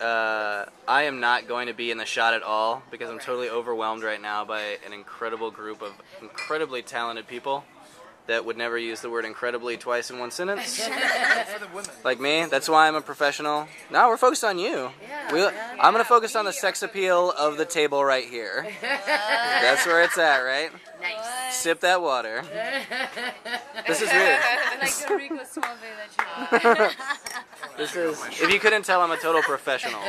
I am not going to be in the shot at all because I'm totally overwhelmed right now by an incredible group of incredibly talented people that would never use the word incredibly twice in one sentence. For the women. Like me. That's why I'm a professional. No, we're focused on you. I'm going to focus on the sex appeal of the table right here. That's where it's at, right? Nice. Sip that water. This is weird. Like the Rico Suave that you are. This is, if you couldn't tell, I'm a total professional.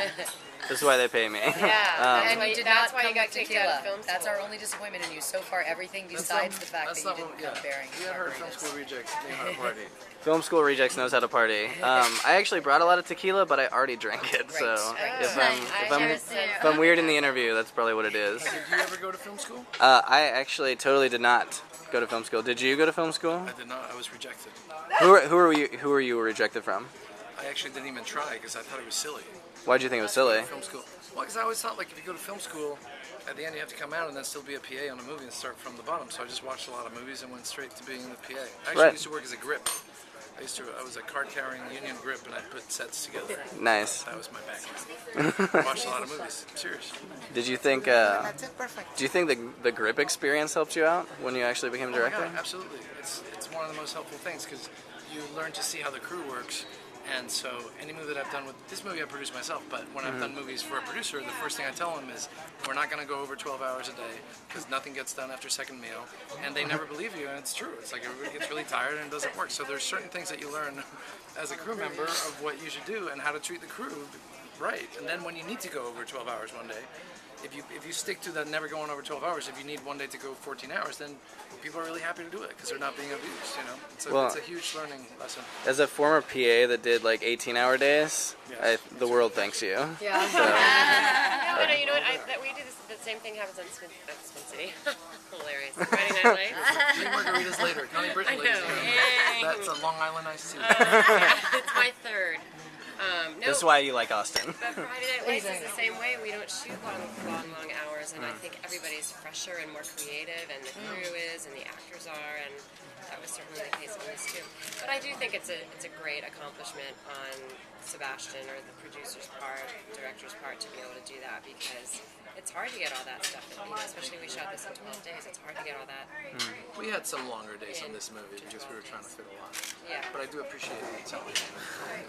This is why they pay me. Yeah, And and you did that's not why you come got with kicked tequila. out of film school. That's our only disappointment in you so far. Everything besides the fact that you didn't come bearing You had heard Film margaritas. School Rejects know how to party. Film School Rejects knows how to party. I actually brought a lot of tequila, but I already drank it. So if I'm weird in the interview, that's probably what it is. Did you ever go to film school? I actually totally did not go to film school. Did you go to film school? I did not. I was rejected. Who were you rejected from? I actually didn't even try because I thought it was silly. Why'd you think it was silly? Film school. Well, because I always thought like if you go to film school, at the end you have to come out and then still be a PA on a movie and start from the bottom. So I just watched a lot of movies and went straight to being the PA. I actually used to work as a grip. I was a card-carrying union grip, and I put sets together. Nice. That was my background. I watched a lot of movies. I'm serious. Did you think? That's it. Perfect. Do you think the grip experience helped you out when you actually became director? Oh my God, absolutely. It's one of the most helpful things because you learn to see how the crew works. And so any movie that I've done with this movie I produced myself, but when I've done movies for a producer, the first thing I tell them is we're not going to go over 12 hours a day because nothing gets done after second meal, and they never believe you, and it's true. It's like everybody gets really tired and it doesn't work. So there's certain things that you learn as a crew member of what you should do and how to treat the crew right. And then when you need to go over 12 hours one day, if you stick to that never going over 12 hours, if you need one day to go 14 hours, then people are really happy to do it because they're not being abused, you know? It's a huge learning lesson. As a former PA that did like 18-hour days, the world thanks you. Yeah. So. You know what? We do the same thing happens on Spin City. Hilarious. Friday Night Lights. 3 margaritas later. Connie Britton, ladies and gentlemen. That's a Long Island iced tea. It's my third. No, That's why you like Austin. but Friday Night Lights is the same way. We don't shoot long hours, and I think everybody's fresher and more creative, and the crew is, and the actors are, and that was certainly the case on this too. But I do think it's a great accomplishment on Sebastian or the producer's part, director's part, to be able to do that because it's hard to get all that stuff. Especially we shot this in 12 days. It's hard to get all that. We had some longer days on this movie because we were trying to fit a lot. Yeah. But I do appreciate the television.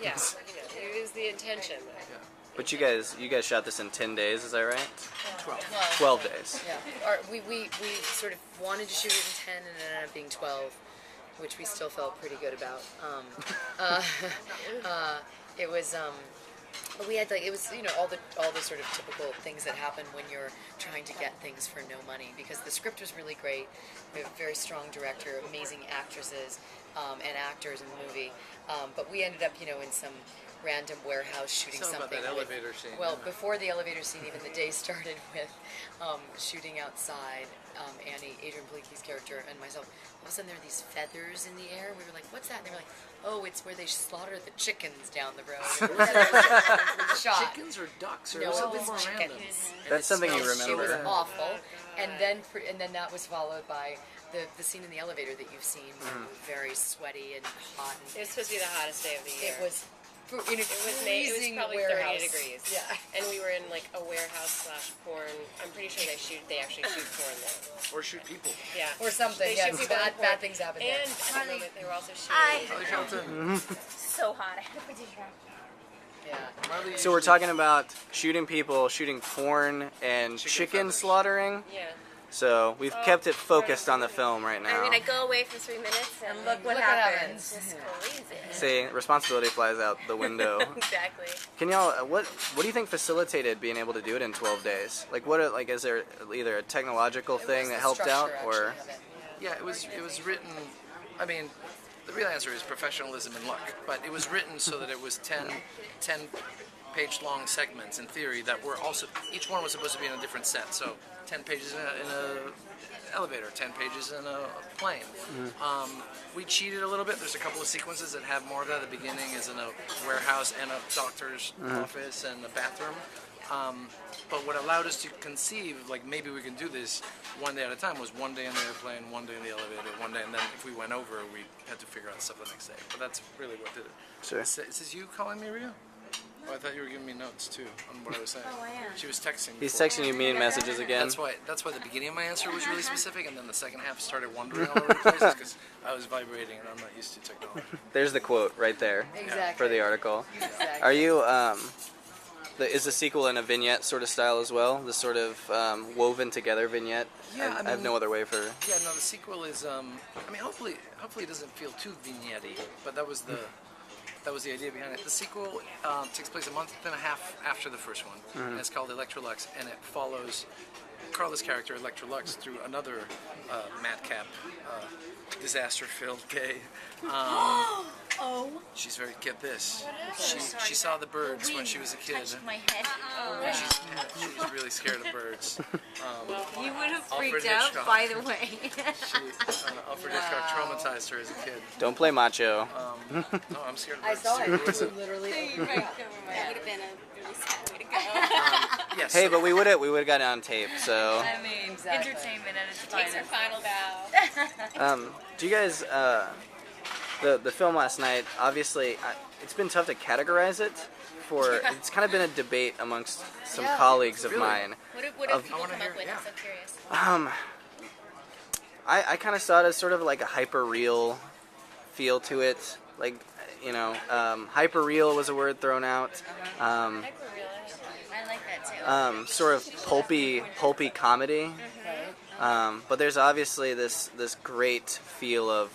Yeah. It was the intention. Yeah. But you guys shot this in 10 days, is that right? 12. 12 days. Yeah. We sort of wanted to shoot it in 10 and it ended up being 12, which we still felt pretty good about. It was but we had it was all the sort of typical things that happen when you're trying to get things for no money because the script was really great. We have a very strong director, amazing actresses and actors in the movie, but we ended up in some random warehouse shooting Tell something. about that elevator scene. Well, before the elevator scene, even the day started with shooting outside. Annie, Adrian Palicki's character, and myself. All of a sudden, there are these feathers in the air. We were like, "What's that?" And they were like, "Oh, it's where they slaughter the chickens down the road." Chickens or ducks or No, it something was more random. chickens. That's something you It was remember. awful, and then that was followed by the scene in the elevator that you've seen, very sweaty and hot. And It was supposed to be the hottest day of the year. it was in a It was freezing probably warehouse. 30 degrees. Yeah. And we were in like a warehouse / porn. I'm pretty sure they actually shoot porn there. Or shoot people. Yeah. Or something. They Yeah, shoot people in porn. bad things happen there. And at the moment they were also shooting. Marley Shelton. So hot. I had to put it here. Yeah. Marley So we're talking about shooting people, shooting porn, and Chicken chicken feathers. slaughtering. Yeah. So we've kept it focused on the film right now. I'm gonna go away for 3 minutes and look what Look what happens. happens. Just crazy. See, responsibility flies out the window. Exactly. Can y'all, what do you think facilitated being able to do it in 12 days? Like, is there either a technological thing that helped out, or? Yeah, it was written. I mean, the real answer is professionalism and luck. But it was written so that it was 10 page-long segments in theory that were also each one was supposed to be in a different set. So 10 pages in a elevator, 10 pages in a plane. We cheated a little bit. There's a couple of sequences that have more of that. The beginning is in a warehouse and a doctor's office and a bathroom. But what allowed us to conceive, like maybe we can do this one day at a time, was one day in the airplane, one day in the elevator, one day, and then if we went over, we had to figure out stuff the next day. But that's really what did it. Sure. Is this you calling me Rio? Oh, I thought you were giving me notes too on what I was saying. Oh, I am. She was texting. He's before. texting you mean messages again. That's why the beginning of my answer was really specific, and then the second half started wandering all over the places because I was vibrating and I'm not used to technology. There's the quote right there Exactly. for the article. Exactly. Are you is the sequel in a vignette sort of style as well? This sort of woven together vignette? Yeah, I have no other way for. Yeah, no, the sequel is. I mean, hopefully it doesn't feel too vignette-y, but that was the idea behind it. The sequel takes place a month and a half after the first one, and it's called Electrolux, and it follows Carla's character Electrolux through another madcap, disaster-filled gay. Oh. She's very. Get this. She saw the birds when she was a kid. Touched my head. And she's really scared of birds. You would have Alfred freaked out, Hitchcock. by the way. Alfred Hitchcock traumatized her as a kid. Don't play macho. No, I'm scared of I birds. saw too. it. Who is it? Literally. That would have been a really sad way to go. Yes. Hey, but we would have gotten on tape. So, I mean, Exactly. entertainment at its Takes her finest. final bow. do you guys the film last night? Obviously, it's been tough to categorize it. It's kind of been a debate amongst some Yeah. colleagues of Really? mine. What have Of- people wanna come hear- up with? yeah. I'm so curious. I kind of saw it as sort of like a hyper real feel to it. Like, hyper real was a word thrown out. I like that too. Sort of pulpy comedy. But there's obviously this great feel of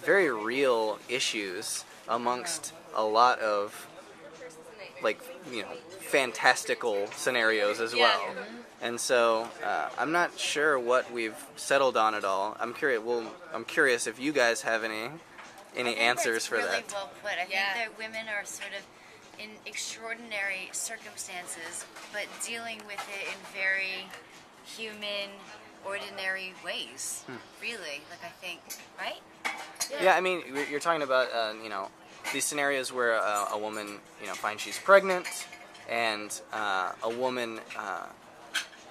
very real issues amongst a lot of fantastical scenarios as well. And so I'm not sure what we've settled on at all. I'm curious if you guys have any answers for really that. well put. I think Yeah. that women are sort of in extraordinary circumstances, but dealing with it in very human, ordinary ways. Really, I think, right? Yeah, I mean, you're talking about these scenarios where a woman finds she's pregnant, and a woman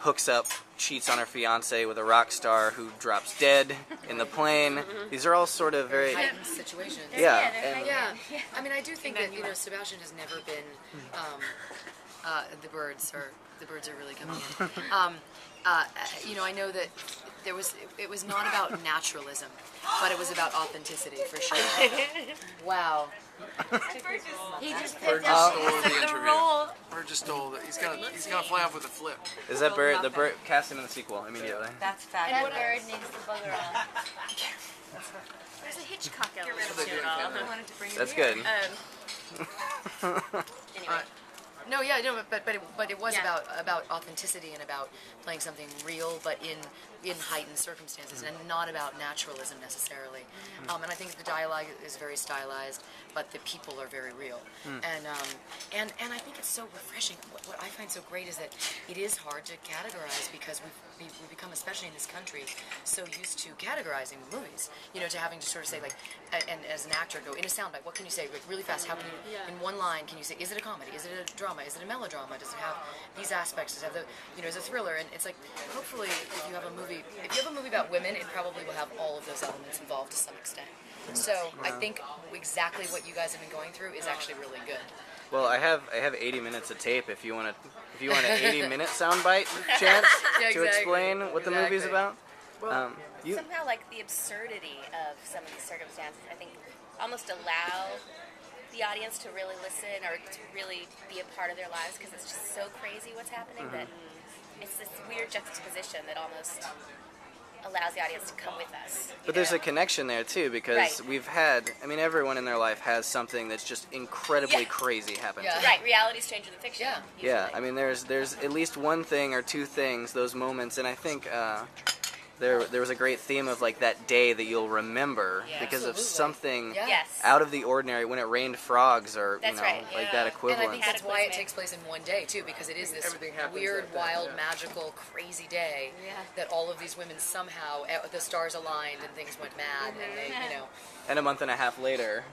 hooks up, cheats on her fiance with a rock star who drops dead in the plane. These are all sort of very Heightened situations. yeah. they're And, Yeah, I mean, I do think that Sebastian has never been. The birds are really coming in. I know that it was not about naturalism, but it was about authenticity for sure. Wow. He just Bird picked just up stole the the interview. role. Bird just stole it. He's gonna fly off with a flip. is that bird the bird cast him in the sequel immediately? That's That fabulous. bird needs to bugger off. There's a Hitchcock element to it all. I wanted to bring it That's here. good. Anyway. No, yeah, no, but it was Yeah. about authenticity and about playing something real, but in heightened circumstances, and not about naturalism necessarily. And I think the dialogue is very stylized, but the people are very real. And I think it's so refreshing. What I find so great is that it is hard to categorize because we've become, especially in this country, so used to categorizing movies. To having to sort of say and as an actor go in a soundbite. What can you say really fast? How can you in one line can you say? Is it a comedy? Is it a drama? Is it a melodrama? Does it have these aspects? Does it have is it a thriller? And it's like hopefully if you have a movie about women, it probably will have all of those elements involved to some extent. So I think exactly what you guys have been going through is actually really good. Well, I have 80 minutes of tape. If you want an 80-minute soundbite chance Yeah, to exactly. explain what the movie's Exactly. about. You Somehow, the absurdity of some of these circumstances, I think, almost allow the audience to really listen or to really be a part of their lives because it's just so crazy what's happening that it's this weird juxtaposition that almost allows the audience to come with us. But there's a connection there too because Right. we've had. I mean, everyone in their life has something that's just incredibly Yeah. crazy happen Yeah. to them. Right, reality stranger than fiction. Yeah. Yeah, usually. I mean, there's at least one thing or two things, those moments, and I think there was a great theme of that day that you'll remember Yeah. because of Absolutely. something Yeah. Yes. out of the ordinary when it rained frogs or That's right, like yeah. that And I equivalent. think that's why it takes place in one day too, because it is this Everything happens weird, that day, wild, yeah. magical, crazy day that all of these women somehow the stars aligned and things went mad, and they, And a month and a half later,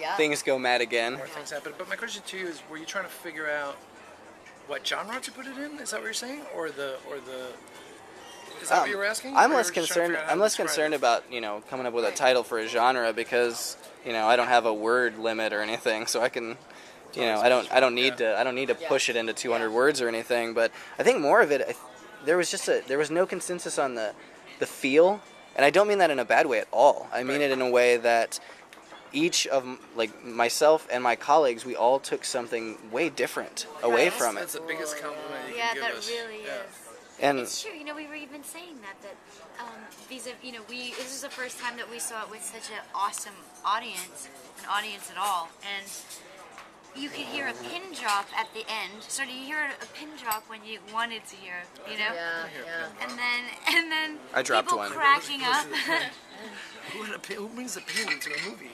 yeah. things go mad again. More things happen. But my question to you is: were you trying to figure out what genre to put it in? Is that what you're saying, or the? Is that what you were asking? I'm Or less you were just trying to concerned. figure out how I'm to less describe concerned it? about coming up with a title for a genre because I don't have a word limit or anything, so I can you know, I don't need to push it into 200 words or anything. But I think more of it, there was no consensus on the feel, and I don't mean that in a bad way at all. I mean it in a way that each of, like, myself and my colleagues, we all took something way different away from it. That's the biggest compliment you Yeah, can give that us. really Yeah. is. And It's true. You know, we were even saying that these are, you know, this is the first time that we saw it with such an awesome audience, an audience at all, and you could hear a pin drop at the end. So you hear a pin drop when you wanted to hear, you know, and then I dropped people one. cracking up. Who brings a pin to a movie?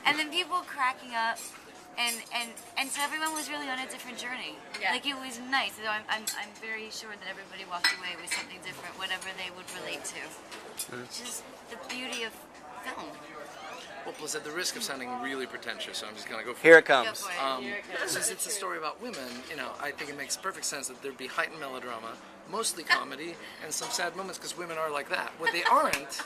And then people cracking up, and so everyone was really on a different journey. Yeah. Like, it was nice. So I'm very sure that everybody walked away with something different, whatever they would relate to. Which is the beauty of film. Well, plus at the risk of sounding really pretentious, so I'm just gonna go for here it Go comes. for it. Since it's a story about women, you know, I think it makes perfect sense that there'd be heightened melodrama, mostly comedy, and some sad moments because women are like that. What they aren't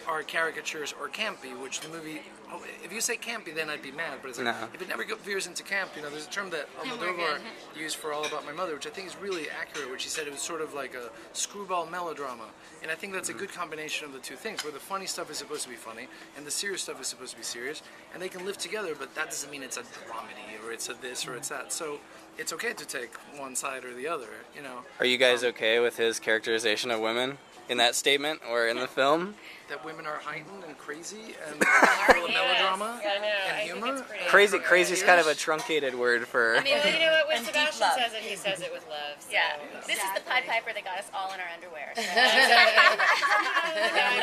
are caricatures or campy, which the movie. Oh, if you say campy, then I'd be mad. But it's like, No. if it never veers into camp, you know, there's a term that Almodovar used for All About My Mother, which I think is really accurate. Which he said it was sort of like a screwball melodrama, and I think that's a good combination of the two things, where the funny stuff is supposed to be funny and the serious stuff is supposed to be serious, and they can live together. But that doesn't mean it's a dramedy or it's a this or it's that. So it's okay to take one side or the other, you know. Are you guys okay with his characterization of women in that statement or in the film? That women are heightened and crazy and full of melodrama Yeah, I know. and I think humor. it's pretty- Crazy is kind of a truncated word for. I mean, well, you know what? When And deep Sebastian love. says it, he says it with love. So. Yeah, this is the Pied Piper that got us all in our underwear. So. Yeah,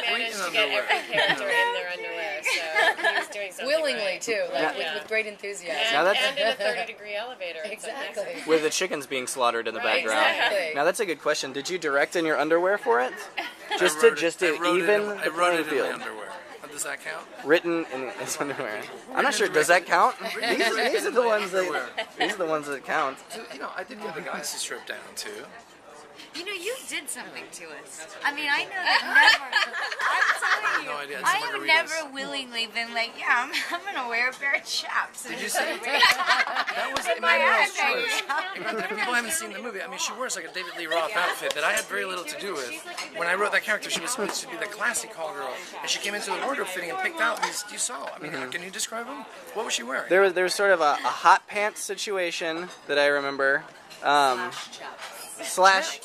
I managed to get every character in their underwear, so he was doing something Willingly right. too, like Yeah. with great enthusiasm. And, Now that's- and in a 30-degree elevator. Exactly. with the chickens being slaughtered in the Right, background. exactly. Now that's a good question. Did you direct in your underwear for it? Just I wrote to I wrote even it, the I wrote playing it in field. my underwear. Does that count? Written in his underwear. I'm not sure. Does that count? These are the ones that count. So, you know, I did get the guys to strip down too. You know, you did something to us. I mean, I know that never. I'm telling you, No idea. It's I have margaritas. never willingly been like, yeah, I'm gonna wear a pair of chaps. Did you see? That was Emmanuel's eyes, choice. If people haven't seen the movie, I mean, she wears like a David Lee Roth outfit that I had very little to do with. When I wrote that character, she was supposed to be the classy call girl, and she came into the wardrobe fitting and picked out these. You saw. I mean, can you describe them? What was she wearing? There was sort of a hot pants situation that I remember. Slash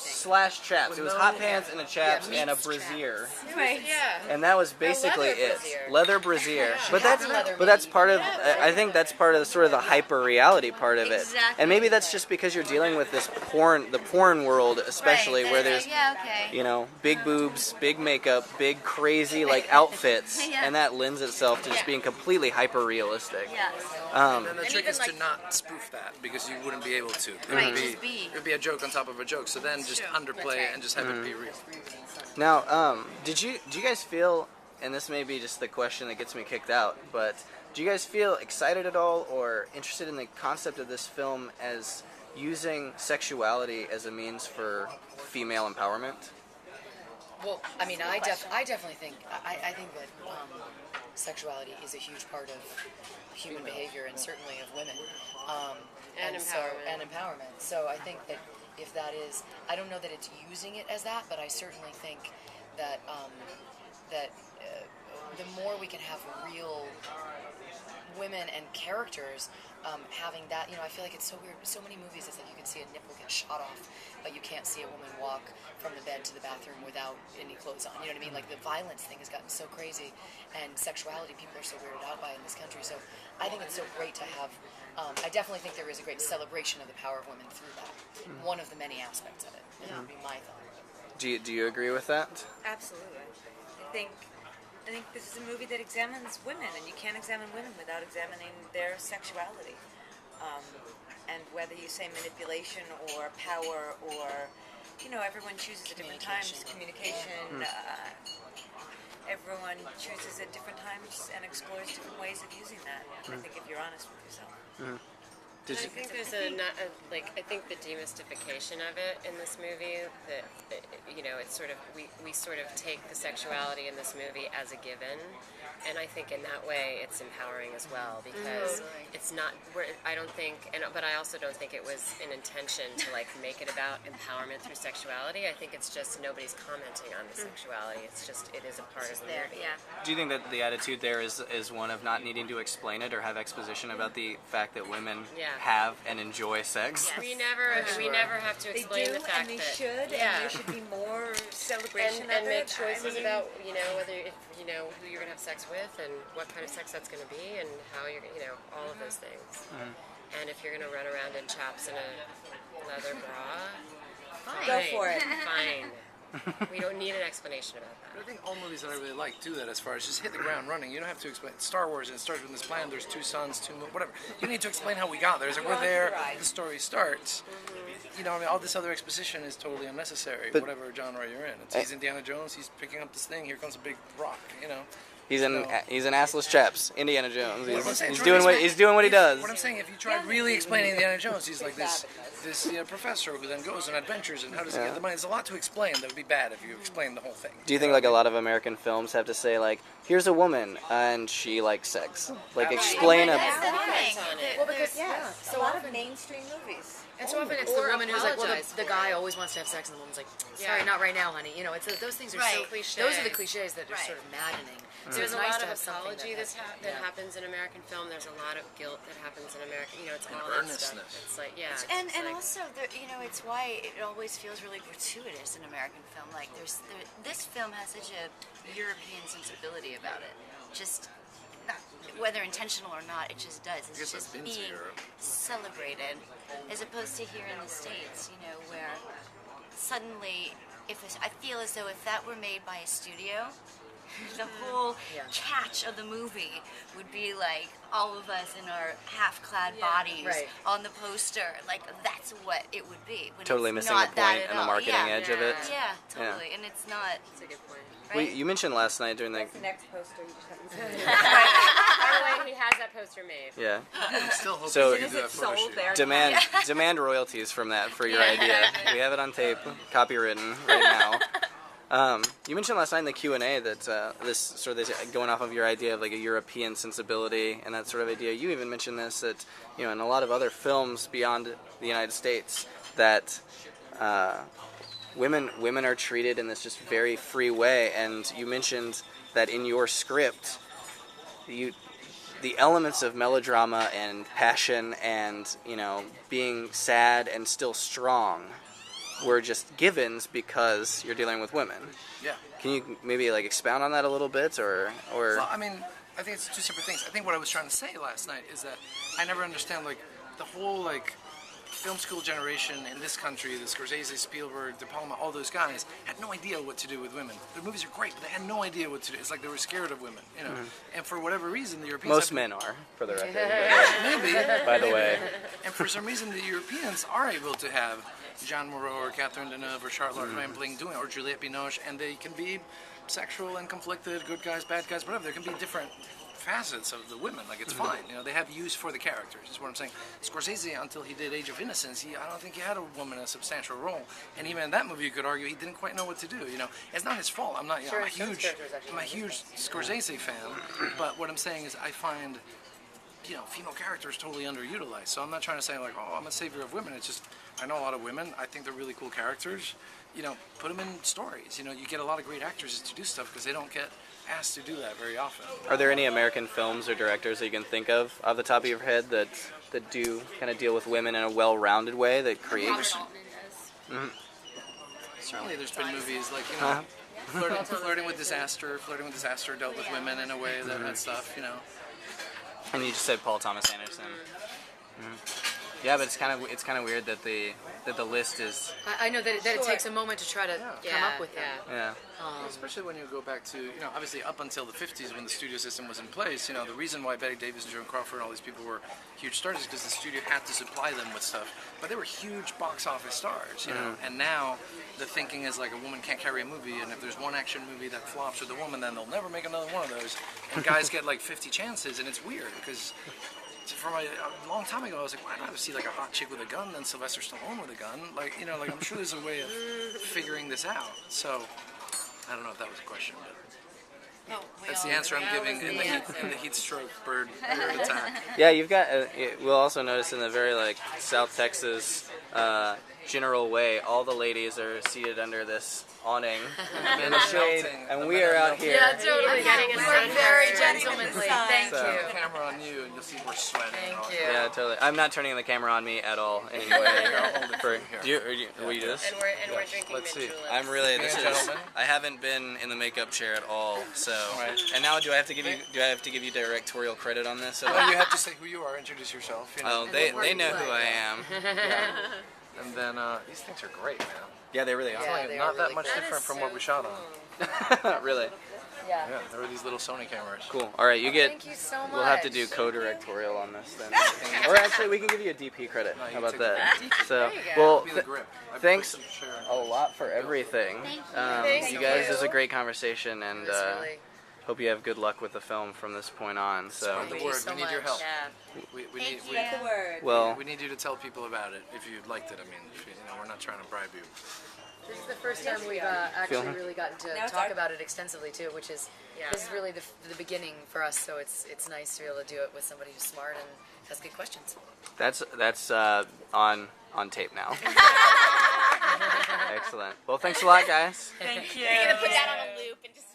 chaps. It was hot pants and a chaps and a brassiere, Right. Yeah. and that was basically leather it. brassiere. Leather brassiere. But that's leather part of. I think that's part of the sort of the hyper reality part of it. Exactly. And maybe that's just because you're dealing with this the porn world, especially Right, where there's yeah, okay. you know, big boobs, big makeup, big crazy like outfits, Yeah. and that lends itself to just being completely hyper realistic. Yes. And the trick even, is to like- not spoof that because you wouldn't be able to. It Right, would be, just be. it would be a joke on top of a joke. So then just underplay and just have it be real. Now, do you guys feel, and this may be just the question that gets me kicked out, but do you guys feel excited at all or interested in the concept of this film as using sexuality as a means for female empowerment? Well, I mean, I definitely think I think that sexuality is a huge part of human behavior and certainly of women, And empowerment. So I think that if that is, I don't know that it's using it as that, but I certainly think that the more we can have real women and characters having that, you know, I feel like it's so weird. So many movies, it's like you can see a nipple get shot off, but you can't see a woman walk from the bed to the bathroom without any clothes on. You know what I mean? Like the violence thing has gotten so crazy, and sexuality people are so weirded out by in this country. So I think it's so great to have. I definitely think there is a great celebration of the power of women through that. One of the many aspects of it. And that would be my thought. Do you agree with that? Absolutely. I think this is a movie that examines women, and you can't examine women without examining their sexuality. And whether you say manipulation or power or, you know, everyone chooses at different times. Communication. Everyone chooses at different times and explores different ways of using that. I think if you're honest with yourself. Did I you, think there's I think the demystification of it in this movie, that you know, it's sort of, we sort of take the sexuality in this movie as a given, and I think in that way it's empowering as well, because it's not. I don't think, but I also don't think it was an intention to like make it about empowerment through sexuality. I think it's just nobody's commenting on the sexuality. It's just it is a part of the There, movie. yeah. Do you think that the attitude there is one of not needing to explain it or have exposition about the fact that women have and enjoy sex? Yes. We never have to They explain do, the fact and they that should, yeah. and there should be more celebration and of make it. choices I mean, about whether who you're gonna have sex with and what kind of sex that's gonna be and how you're all of those things. And if you're gonna run around in chaps and a leather bra, fine. Go for it. Fine. We don't need an explanation about But I that. think all movies that I really like do that as far as just hit the ground running. You don't have to explain. Star Wars, and it starts with this plan. There's 2 suns, 2 moons, whatever. You need to explain how we got there. It's like we're there. The story starts. I mean, all this other exposition is totally unnecessary. But- whatever genre you're in. He's Indiana Jones. He's picking up this thing. Here comes a big rock. He's an assless chaps, Indiana Jones. What I'm saying, He's try doing to what explain- he's doing what he does. What I'm saying, if you tried really explaining Indiana Jones, he's like this professor who then goes on adventures, and how does he get the money? There's a lot to explain. That would be bad if you explained the whole thing. Do you think like a lot of American films have to say like, here's a woman and she likes sex, like explain a That's the thing. Well, because yes, a lot of mainstream movies. and so often it's the woman who's like, well, the guy always wants to have sex, and the woman's like, sorry, not right now, honey. It's those things are so Right. cliche. Those are the cliches that are sort of maddening. So There's it's a nice lot to of have something apology that that happens in American film. There's a lot of guilt that happens in American. It's all that stuff. earnestness. It's like it's And like, also, it's why it always feels really gratuitous in American film. Like, this film has such a European sensibility about it. Just, not, whether intentional or not, it just does. It's guess I've just been to being Europe. celebrated, as opposed to here in the States, where suddenly, I feel as though if that were made by a studio, the whole catch of the movie would be like all of us in our half-clad bodies Right. on the poster. Like, that's what it would be. When Totally it's missing not the that point at and the all. marketing Yeah. edge of it. Yeah, totally. And it's not. that's a good point. Right? You mentioned last night during the That's the next poster. You just haven't seen it. By the way, he has that poster made. yeah. I'm still hoping So- you As can soon do as that it's photo sold shoot. there. Demand royalties from that for your idea. We have it on tape, copywritten right now. You mentioned last night in the Q&A that this going off of your idea of like a European sensibility and that sort of idea. You even mentioned this that in a lot of other films beyond the United States that women are treated in this just very free way. And you mentioned that in your script, the elements of melodrama and passion and being sad and still strong were just givens because you're dealing with women. Yeah. Can you maybe like expound on that a little bit, or? Well, I mean, I think it's 2 separate things. I think what I was trying to say last night is that I never understand like the whole like film school generation in this country, the Scorsese, Spielberg, De Palma, all those guys had no idea what to do with women. Their movies are great, but they had no idea what to do. It's like they were scared of women, And for whatever reason, the Europeans Most have- men are, for the record. maybe. By the way, And for some reason, the Europeans are able to have Jean Moreau or Catherine Deneuve or Charlotte Rampling doing, or Juliette Binoche, and they can be sexual and conflicted, good guys, bad guys, whatever. There can be different facets of the women. Like, it's fine. They have use for the characters. Is what I'm saying. Scorsese, until he did Age of Innocence, I don't think he had a woman in a substantial role. And even in that movie, you could argue he didn't quite know what to do. It's not his fault. I'm not. I'm a huge Scorsese fan. But what I'm saying is, I find female characters totally underutilized. So I'm not trying to say like, oh, I'm a savior of women. It's just I know a lot of women. I think they're really cool characters. Put them in stories. You get a lot of great actors to do stuff because they don't get asked to do that very often. are there any American films or directors that you can think of off the top of your head that do kind of deal with women in a well-rounded way that create? Certainly, there's been movies like Flirting with Disaster. Flirting with Disaster dealt with women in a way that stuff. And you just said Paul Thomas Anderson. Yeah, but it's kind of weird that the list is. I know that it takes a moment to try to come up with that. Yeah. Especially when you go back to, obviously up until the 50s when the studio system was in place, the reason why Betty Davis and Joan Crawford and all these people were huge stars is because the studio had to supply them with stuff. But they were huge box office stars, And now the thinking is like a woman can't carry a movie, and if there's one action movie that flops with a woman, then they'll never make another one of those. And guys get like 50 chances, and it's weird because from a long time ago, I was like, well, I'd rather see like a hot chick with a gun than Sylvester Stallone with a gun. Like, I'm sure there's a way of figuring this out. So, I don't know if that was a question, but That's the answer I'm giving in the heat stroke bird attack. Yeah, you've got. We'll also notice in the very like South Texas general way, all the ladies are seated under this awning in the shade, and we are out here. Yeah, totally. Getting a We're sunburn. very gentlemanly. Thank So- you. Camera on you, and you'll see we're sweating. Thank you. Yeah, totally. I'm not turning the camera on me at all anyway. Will you do this? And we're drinking Let's see. mint juleps. I'm really. Man, This is. gentlemen. I haven't been in the makeup chair at all. So. Right. And now, do I have to give you directorial credit on this? Well, you have to say who you are, introduce yourself. You know, Oh, they know who I am. and then these things are great, man. Yeah, they really are. Yeah, they Not are that really much cool. different from what we shot on. Really. Yeah. Yeah, there were these little Sony cameras. Cool. All right, you get. Thank you so much. We'll have to do co-directorial on this then. Or actually, we can give you a DP credit. No, you How about take that? So, There you go. well, Be the grip. I thanks put some share. a lot for everything. Thank you you. guys, this is a great conversation, and It was really hope you have good luck with the film from this point on. So, Spread the Thank you word. so We need your much. help. Yeah. We need Spread the word. well, we need you to tell people about it if you liked it. I mean, if you know, we're not trying to bribe you. This is the first time we've actually Feeling? really gotten to Now it's talk our- about it extensively too, which is this is really the beginning for us. So it's nice to be able to do it with somebody who's smart and has good questions. that's on tape now. Excellent. Well, thanks a lot, guys. Thank you. You're gonna put that on a loop and just